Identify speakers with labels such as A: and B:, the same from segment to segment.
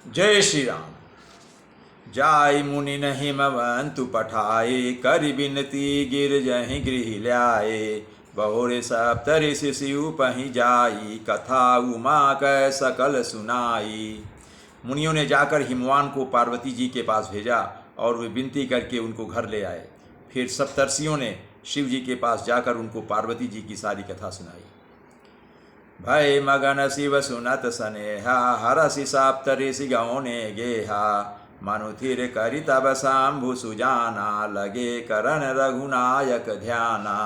A: जय श्री राम। जाय मुनि नहीं हिमवंतु पठाए, कर बिनती गिर जहि गृह ल्याए। बहुरे सप्तऋषि शिव पहि जाई, कथा उमा कै सकल सुनाई। मुनियों ने जाकर हिमवान को पार्वती जी के पास भेजा और वे विनती करके उनको घर ले आए। फिर सप्तर्षियों ने शिव जी के पास जाकर उनको पार्वती जी की सारी कथा सुनाई। भय मगन शिव सुनत सनेहा, हरसि सप्तऋषि गौने गेहा। मनुथिर करि तब शंभु सुजाना, लगे करण रघुनायक ध्याना।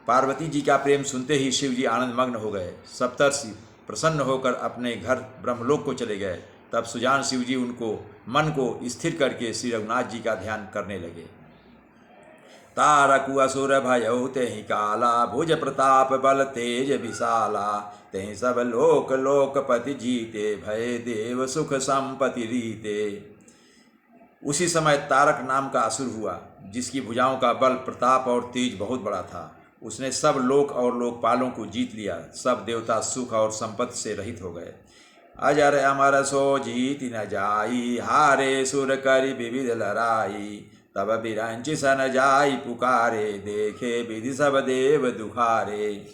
A: पार्वती जी का प्रेम सुनते ही शिव जी आनंद मग्न हो गए। सप्तर्षि प्रसन्न होकर अपने घर ब्रह्मलोक को चले गए। तब सुजान शिव जी उनको मन को स्थिर करके श्री रघुनाथ जी का ध्यान करने लगे। तारकु असुर भयउ तेहि काला, भुज प्रताप बल तेज विशाला। तेहि सब लोक लोकपति जीते, भय देव सुख संपत्ति रीते। उसी समय तारक नाम का असुर हुआ, जिसकी भुजाओं का बल प्रताप और तेज बहुत बड़ा था। उसने सब लोक और लोकपालों को जीत लिया। सब देवता सुख और संपत्ति से रहित हो गए। अजर अमर सो जीत न जाई, हारे सुर करि विविध लड़ाई। तब बिरंचि सन जाई पुकारे, देखे विधि सब देव दुखारे।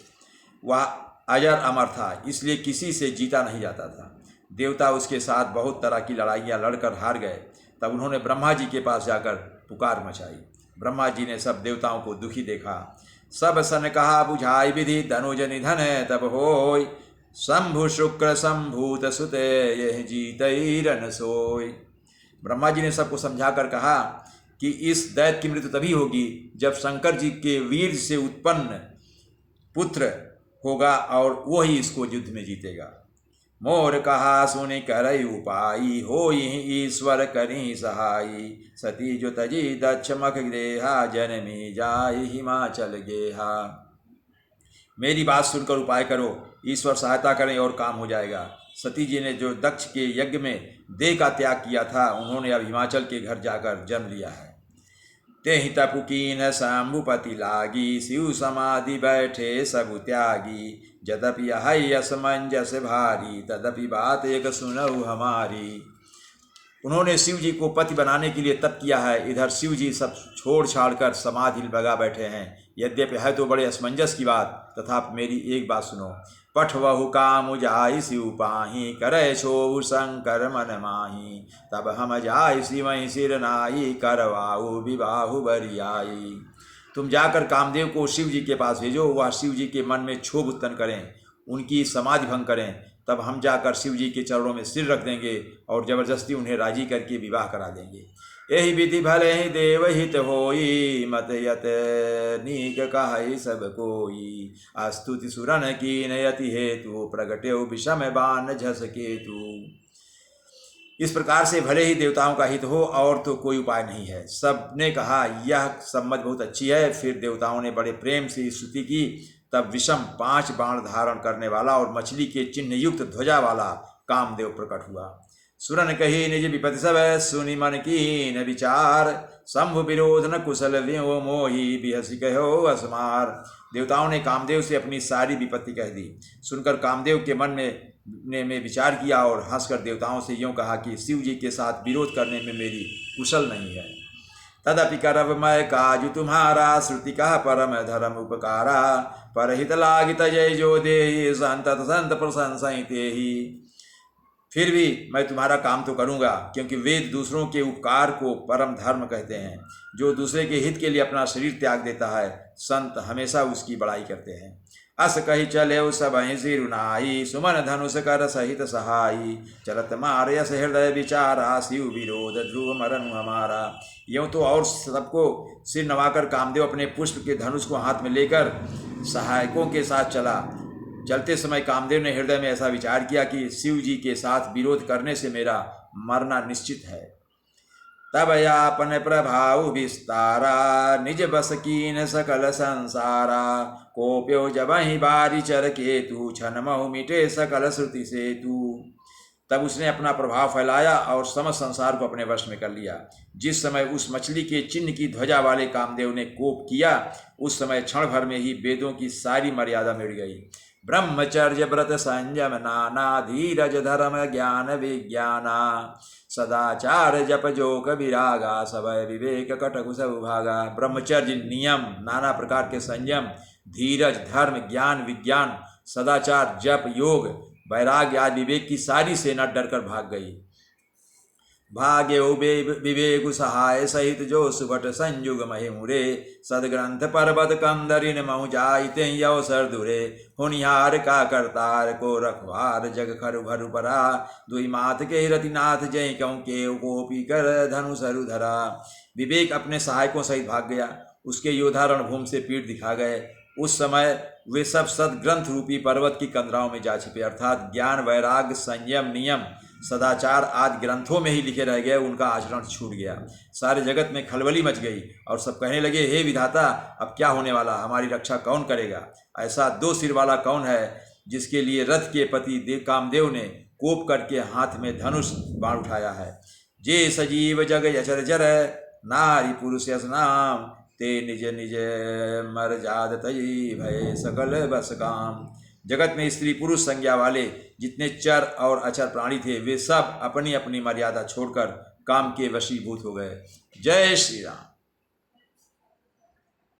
A: वह अजर अमर था, इसलिए किसी से जीता नहीं जाता था। देवता उसके साथ बहुत तरह की लड़ाइयाँ लड़कर हार गए। तब उन्होंने ब्रह्मा जी के पास जाकर पुकार मचाई। ब्रह्मा जी ने सब देवताओं को दुखी देखा। सब सन कहा बुझाई विधि, धनुज निधन तब होय। शंभु शुक्र संभूत सुते, यह जीतई रन सोय। ब्रह्मा जी ने सबको समझाकर कहा कि इस दैत्य की मृत्यु तभी होगी जब शंकर जी के वीर से उत्पन्न पुत्र होगा और वो ही इसको युद्ध में जीतेगा। मोर कहा सुनि करई उपाई, होई ईश्वर करी सहाई। सती जो तजी दक्ष मख देहा, जनमी जाई हिमाचल गेहा। मेरी बात सुनकर उपाय करो, ईश्वर सहायता करें और काम हो जाएगा। सती जी ने जो दक्ष के यज्ञ में देह का त्याग किया था, उन्होंने अब हिमाचल के घर जाकर जन्म लिया है। तेहि तपु कीन शंभुपति लागी, शिव समाधि बैठे सबु त्यागी। यद्यपि यही असमंजस भारी, तदपि बात एक सुनऊ हमारी। उन्होंने शिव जी को पति बनाने के लिए तप किया है। इधर शिव जी सब छोड़ छाड़ कर समाधि लगा बैठे हैं। यद्यपि है तो बड़े असमंजस की बात, तथापि मेरी एक बात सुनो। पठवहु काम जाय शिव पाही, करे छोहु शंकर मन माही। तब हम जाय शिवहि सिर नाई, करवाऊ विवाहु बरियाई। तुम जाकर कामदेव को शिव जी के पास भेजो, वह शिव जी के मन में क्षोभ उत्पन्न करें, उनकी समाधि भंग करें। तब हम जाकर शिव जी के चरणों में सिर रख देंगे और जबरदस्ती उन्हें राजी करके विवाह करा देंगे। यही विधि भले ही देव हित होई, मत यत नीक कहाई सब कोई। अस्तुति सुरन कीन यति हेतु, प्रगट्यो विषम बाण झस केतु। इस प्रकार से भले ही देवताओं का हित हो और तो कोई उपाय नहीं है। सब ने कहा यह सम्मत बहुत अच्छी है। फिर देवताओं ने बड़े प्रेम से स्तुति की। तब विषम 5 बाण धारण करने वाला और मछली के चिन्ह युक्त ध्वजा वाला कामदेव प्रकट हुआ। सुरन कही निज विपति सब, सुनि मन कीन विचार। शंभु विरोध न कुशल व्यो मोही, बिहसी कहो असमार। देवताओं ने कामदेव से अपनी सारी विपत्ति कह दी। सुनकर कामदेव के मन में विचार किया और हंसकर देवताओं से यूँ कहा कि शिव जी के साथ विरोध करने में मेरी कुशल नहीं है। तदपि करब मैं काजु तुम्हारा, श्रुति कह परम धर्म उपकारा। परहित लागित जय जो दे, संतत संत प्रशंसते ही। फिर भी मैं तुम्हारा काम तो करूँगा, क्योंकि वेद दूसरों के उपकार को परम धर्म कहते हैं। जो दूसरे के हित के लिए अपना शरीर त्याग देता है, संत हमेशा उसकी बड़ाई करते हैं। अस कही चले सब सिरुनाई, सुमन धनुष कर सहित सहाई। चलत मारयस हृदय विचारा, शिव विरोध ध्रुव मरण हमारा। यूँ तो और सबको सिर नवाकर कामदेव अपने पुष्प के धनुष को हाथ में लेकर सहायकों के साथ चला। चलते समय कामदेव ने हृदय में ऐसा विचार किया कि शिव जी के साथ विरोध करने से मेरा मरना निश्चित है। तब यापन प्रभाव विस्तारा, निज बस कीन सकल संसारा। कोप्यो जबहि बारी चर केतु, छन महु मिटे सकल श्रुति सेतु। तब उसने अपना प्रभाव फैलाया और समस्त संसार को अपने वश में कर लिया। जिस समय उस मछली के चिन्ह की ध्वजा वाले कामदेव ने कोप किया, उस समय क्षण भर में ही वेदों की सारी मर्यादा मिट गई। ब्रह्मचर्य व्रत संयम नाना धीरज धर्म ज्ञान विज्ञाना सदाचार जप जोग विरागा सवय विवेक कटकुश भागा। ब्रह्मचर्य नियम, नाना प्रकार के संयम, धीरज, धर्म, ज्ञान, विज्ञान, सदाचार, जप, योग, वैराग्य आदि विवेक की सारी सेना डरकर भाग गई। भाग्य विवेक सहाय सहित जो सुभट संयुग महिमुरे सदग्रंथ पर्वत कंदरिन महु जाइते अवसर दुरे होनिहार का करतार को रखवार जग खरु भरु परा दुई मात के रतिनाथ जय क्यों के गोपी कर धनु सरु धरा। विवेक अपने सहायकों सहित भाग गया, उसके योद्धा रणभूमि से पीठ दिखा गए। उस समय वे सब सदग्रंथ रूपी पर्वत की कंदराओं में जा छिपे, अर्थात ज्ञान, वैराग्य, संयम, नियम, सदाचार आदि ग्रंथों में ही लिखे रह गए। उनका आचरण छूट गया। सारे जगत में खलबली मच गई और सब कहने लगे, हे विधाता, अब क्या होने वाला, हमारी रक्षा कौन करेगा? ऐसा दो सिर वाला कौन है जिसके लिए रथ के पति कामदेव ने कोप करके हाथ में धनुष बाण उठाया है। जे सजीव जग यचर जर नारी पुरुष यस नाम ते निज निज मर जाद तई भय सकल बस काम। जगत में स्त्री पुरुष संज्ञा वाले जितने चर और अचर प्राणी थे वे सब अपनी अपनी मर्यादा छोड़कर काम के वशीभूत हो गए। जय श्री राम।